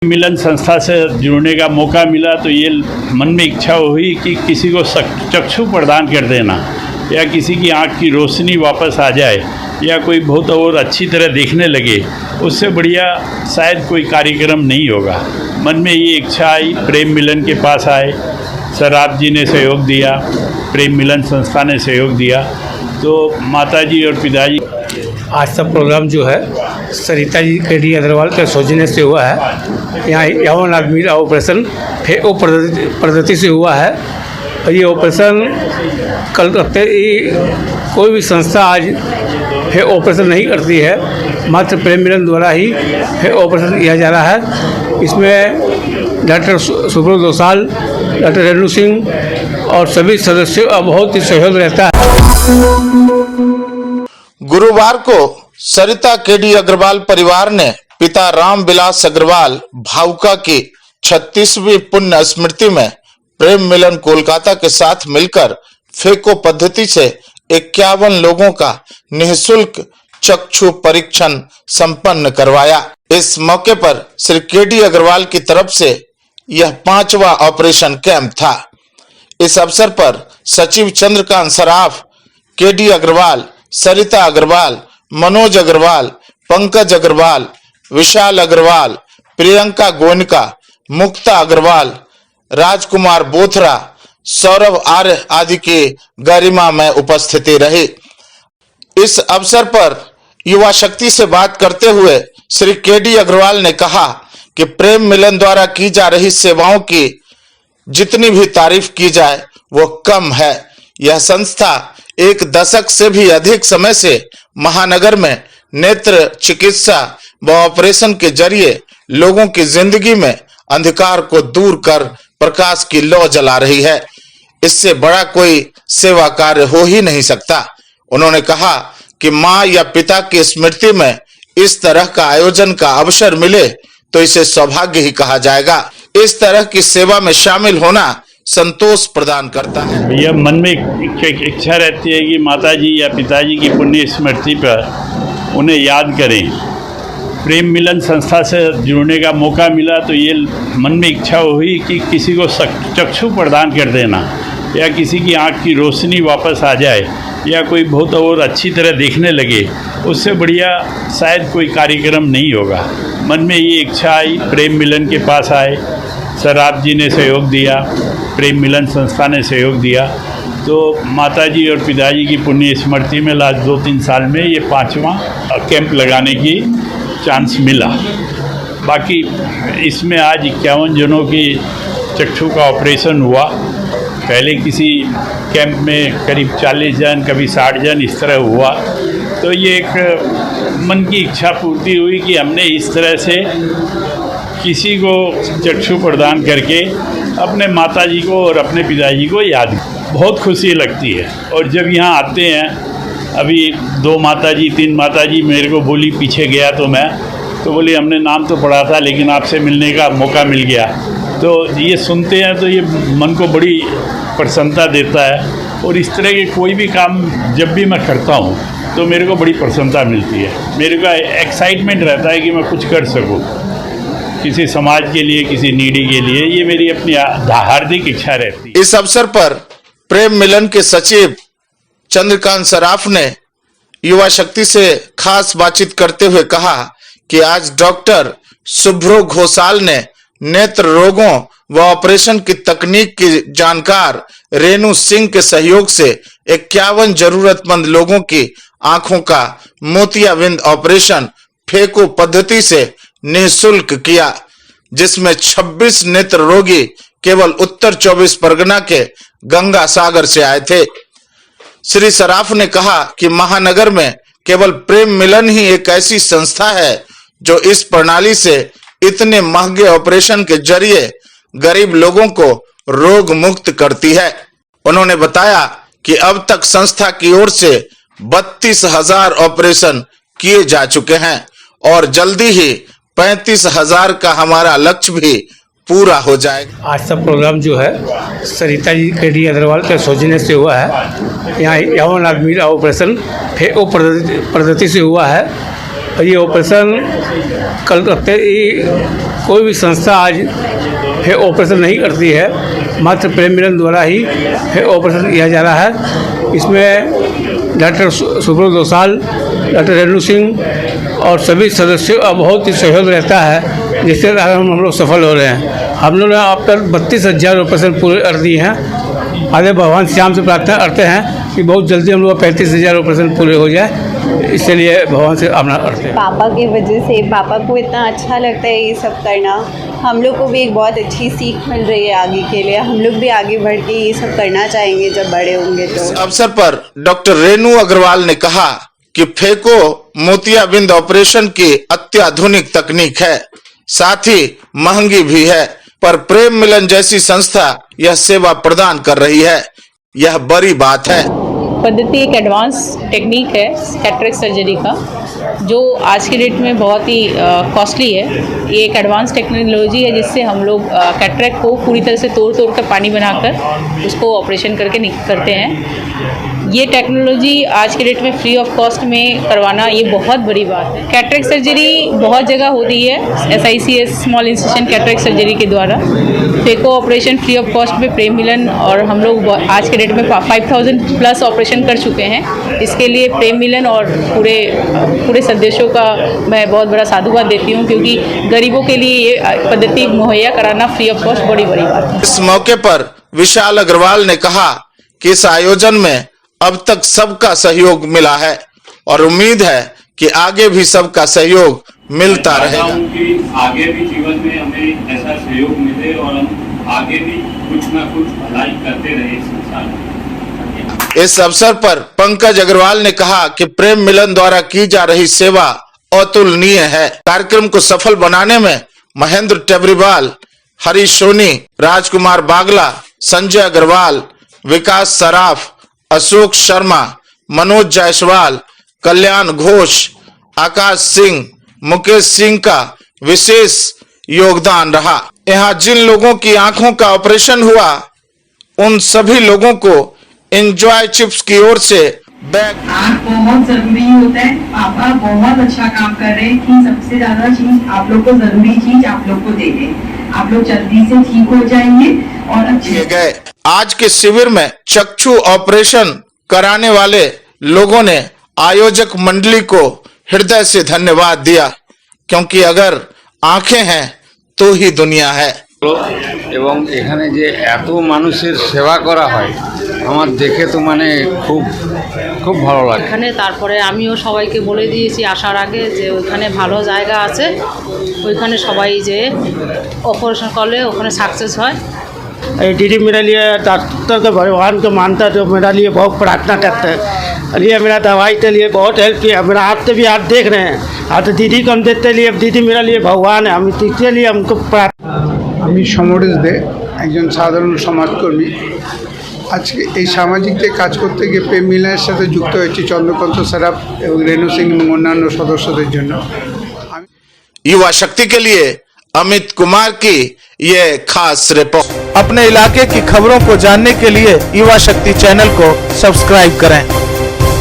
मिलन संस्था से जुड़ने का मौका मिला तो ये मन में इच्छा हुई कि किसी को चक्षु प्रदान कर देना या किसी की आंख की रोशनी वापस आ जाए या कोई बहुत और अच्छी तरह देखने लगे, उससे बढ़िया शायद कोई कार्यक्रम नहीं होगा। मन में ये इच्छा आई, प्रेम मिलन के पास आए, सर आप जी ने सहयोग दिया, प्रेम मिलन संस्था ने सहयोग दिया, तो माताजी और पिताजी। आज का प्रोग्राम जो है सरिता जी के अग्रवाल के सौजन्य से हुआ है। यहाँ यौन आदमी का ऑपरेशन फेको पद्धति से हुआ है और ये ऑपरेशन कल करते कोई भी संस्था आज फेक ऑपरेशन नहीं करती है, मात्र प्रेम मिलन द्वारा ही फेक ऑपरेशन किया जा रहा है। इसमें डॉक्टर सुब्रत दोसाल, डॉक्टर रेणु सिंह और सभी सदस्यों का बहुत ही सहयोग रहता है। गुरुवार को सरिता केडी अग्रवाल परिवार ने पिता राम विलास अग्रवाल भावुका की 36वीं पुण्य स्मृति में प्रेम मिलन कोलकाता के साथ मिलकर फेको पद्धति से 51 लोगों का निःशुल्क चक्षु परीक्षण संपन्न करवाया। इस मौके पर श्री केडी अग्रवाल की तरफ से यह 5वां ऑपरेशन कैंप था। इस अवसर पर सचिव चंद्रकांत सराफ, केडी अग्रवाल, सरिता अग्रवाल, मनोज अग्रवाल, पंकज अग्रवाल, विशाल अग्रवाल, प्रियंका गोयनका, मुक्ता अग्रवाल, राजकुमार बोथरा, सौरभ आर्य आदि की गरिमा में उपस्थिति रही। इस अवसर पर युवा शक्ति से बात करते हुए श्री केडी अग्रवाल ने कहा कि प्रेम मिलन द्वारा की जा रही सेवाओं की जितनी भी तारीफ की जाए वो कम है। यह संस्था 1 दशक से भी अधिक समय से महानगर में नेत्र चिकित्सा व ऑपरेशन के जरिए लोगों की जिंदगी में अंधकार को दूर कर प्रकाश की लौ जला रही है। इससे बड़ा कोई सेवा कार्य हो ही नहीं सकता। उन्होंने कहा कि मां या पिता की स्मृति में इस तरह का आयोजन का अवसर मिले तो इसे सौभाग्य ही कहा जाएगा। इस तरह की सेवा में शामिल होना संतोष प्रदान करता है। भैया मन में इच्छा रहती है कि माताजी या पिताजी की पुण्य स्मृति पर उन्हें याद करें। प्रेम मिलन संस्था से जुड़ने का मौका मिला तो ये मन में इच्छा हुई कि किसी को चक्षु प्रदान कर देना या किसी की आंख की रोशनी वापस आ जाए या कोई बहुत और अच्छी तरह देखने लगे, उससे बढ़िया शायद कोई कार्यक्रम नहीं होगा। मन में ये इच्छा आई, प्रेम मिलन के पास आए, सर आप जी ने सहयोग दिया, प्रेम मिलन संस्था ने सहयोग दिया, तो माताजी और पिताजी की पुण्य स्मृति में लास्ट 2-3 साल में ये 5वां कैंप लगाने की चांस मिला। बाकी इसमें आज 51 जनों की चक्षु का ऑपरेशन हुआ। पहले किसी कैंप में करीब 40 जन, कभी 60 जन इस तरह हुआ, तो ये एक मन की इच्छा पूर्ति हुई कि हमने इस तरह से किसी को चक्षु प्रदान करके अपने माताजी को और अपने पिताजी को याद, बहुत खुशी लगती है। और जब यहाँ आते हैं, अभी 2 माताजी 3 माताजी मेरे को बोली, पीछे गया तो मैं तो बोली हमने नाम तो पढ़ा था लेकिन आपसे मिलने का मौका मिल गया। तो ये सुनते हैं तो ये मन को बड़ी प्रसन्नता देता है। और इस तरह के कोई भी काम जब भी मैं करता हूँ तो मेरे को बड़ी प्रसन्नता मिलती है। मेरे को एक्साइटमेंट रहता है कि मैं कुछ कर सकूँ किसी समाज के लिए, किसी नीडी के लिए। ये मेरी अपनी हार्दिक इच्छा रहती है। इस अवसर पर प्रेम मिलन के सचिव चंद्रकांत सराफ ने युवा शक्ति से खास बातचीत करते हुए कहा कि आज डॉक्टर सुब्रो घोषाल ने नेत्र रोगों व ऑपरेशन की तकनीक की जानकार रेणु सिंह के सहयोग से 51 जरूरतमंद लोगों की आंखों का मोतियाबिंद ऑपरेशन फेको पद्धति से निःशुल्क किया, जिसमें 26 नेत्र रोगी केवल उत्तर 24 परगना के गंगा सागर से आए थे। श्री सराफ ने कहा कि महानगर में केवल प्रेम मिलन ही एक ऐसी संस्था है जो इस प्रणाली से इतने महंगे ऑपरेशन के जरिए गरीब लोगों को रोग मुक्त करती है। उन्होंने बताया कि अब तक संस्था की ओर से 32,000 ऑपरेशन किए जा चुके हैं और जल्दी ही 35,000 का हमारा लक्ष्य भी पूरा हो जाएगा। आज का प्रोग्राम जो है सरिता जी केडी अग्रवाल के सौजन्य से हुआ है। यहाँ यौन आदमी का ऑपरेशन फेको पद्धति से हुआ है और ये ऑपरेशन कल करते ही कोई भी संस्था आज है ऑपरेशन नहीं करती है, मात्र प्रेम मिलन द्वारा ही है ऑपरेशन किया जा रहा है। इसमें डॉक्टर सुब्रत दोसाल, डॉक्टर रेणु सिंह और सभी सदस्यों का बहुत ही सहयोग रहता है, जिससे हम लोग सफल हो रहे हैं। हम लोग ने अब तक 32,000 ऑपरेशन पूरे कर दिए हैं। आगे भगवान श्याम से प्रार्थना करते हैं कि बहुत जल्दी हम लोग 35,000 ऑपरेशन पूरे हो जाए, इसलिए भगवान से कामना करते हैं। पापा की वजह से, पापा को इतना अच्छा लगता है ये सब करना, हम लोग को भी एक बहुत अच्छी सीख मिल रही है आगे के लिए। हम लोग भी आगे बढ़ के ये सब करना चाहेंगे जब बड़े होंगे तो। इस अवसर पर डॉक्टर रेणु अग्रवाल ने कहा कि फेको मोतियाबिंद ऑपरेशन की अत्याधुनिक तकनीक है, साथ ही महंगी भी है, पर प्रेम मिलन जैसी संस्था यह सेवा प्रदान कर रही है, यह बड़ी बात है। पद्धति एक एडवांस टेक्निक है कैटरेक्ट सर्जरी का, जो आज के डेट में बहुत ही कॉस्टली है। ये एक एडवांस टेक्नोलॉजी है जिससे हम लोग कैटरेक्ट को पूरी तरह से तोड़ कर पानी बनाकर उसको ऑपरेशन करते हैं। ये टेक्नोलॉजी आज के डेट में फ्री ऑफ कॉस्ट में करवाना ये बहुत बड़ी बात है। कैटरेक्ट सर्जरी बहुत जगह होती है, SICS small incision cataract surgery के द्वारा। Phaco operation free of cost में प्रेम मिलन, और हम लोग आज के डेट में 5,000 प्लस ऑपरेशन कर चुके हैं। इसके लिए प्रेम मिलन और पूरे सदस्यों का मैं बहुत बड़ा साधुवाद देती हूँ, क्योंकि गरीबों के लिए ये पद्धति मुहैया कराना फ्री ऑफ कॉस्ट बड़ी बात है। इस मौके पर विशाल अग्रवाल ने कहा कि इस आयोजन में अब तक सबका सहयोग मिला है और उम्मीद है कि आगे भी सबका सहयोग मिलता रहेगा। आगे भी जीवन में हमें ऐसा सहयोग मिले और हम आगे भी कुछ ना कुछ भलाई करते रहे संसार में। इस अवसर पर पंकज अग्रवाल ने कहा कि प्रेम मिलन द्वारा की जा रही सेवा अतुलनीय है। कार्यक्रम को सफल बनाने में महेंद्र टेबरीवाल, हरीश सोनी, राजकुमार बागला, संजय अग्रवाल, विकास सराफ, अशोक शर्मा, मनोज जायसवाल, कल्याण घोष, आकाश सिंह, मुकेश सिंह का विशेष योगदान रहा। यहाँ जिन लोगों की आंखों का ऑपरेशन हुआ उन सभी लोगों को एंजॉय चिप्स की ओर से बैग। आँख बहुत जरूरी होता है। पापा बहुत अच्छा काम कर रहे हैं कि सबसे ज्यादा चीज आप लोग को जरूरी चीज आप लोग को दे दें। आप लोग जल्दी से ठीक हो जाएंगे और अच्छे गए। आज के शिविर में चक्षु ऑपरेशन कराने वाले लोगों ने आयोजक मंडली को हृदय से धन्यवाद दिया, क्योंकि अगर आंखें हैं तो ही दुनिया है। এবং এখানে যে এত মানুষের সেবা করা হয় আমার দেখে তো মানে খুব ভালো লাগে। এখানে তারপরে আমিও সবাইকে বলে দিয়েছি আসার আগে যে ওইখানে ভালো জায়গা আছে, ওইখানে সবাই যে অপারেশন করলে ওখানে সাকসেস হয়। ये दीदी मेरे लिए डॉक्टर के भगवान को मानता है, तो मेरे लिए बहुत प्रार्थना करता है। लिए मेरा दवाई के लिए बहुत हेल्प किया। मेरा हाथ से भी हाथ देख रहे हैं, हाथ दीदी को हम देते लिए, दीदी मेरे लिए भगवान है। हम इसके लिए हमको আমি সমরেশ দে, একজন সাধারণ সমাজকর্মী। আজকে এই সামাজিক যে কাজ করতে গিয়ে প্রেম মিলনের সাথে যুক্ত হয়েছি চন্দ্রকান্ত সরাফ এবং রেণু সিং এবং অন্যান্য সদস্যদের জন্য। युवा शक्ति के लिए अमित कुमार की ये खास रिपोर्ट। अपने इलाके की खबरों को जानने के लिए युवा शक्ति चैनल को सब्सक्राइब करें।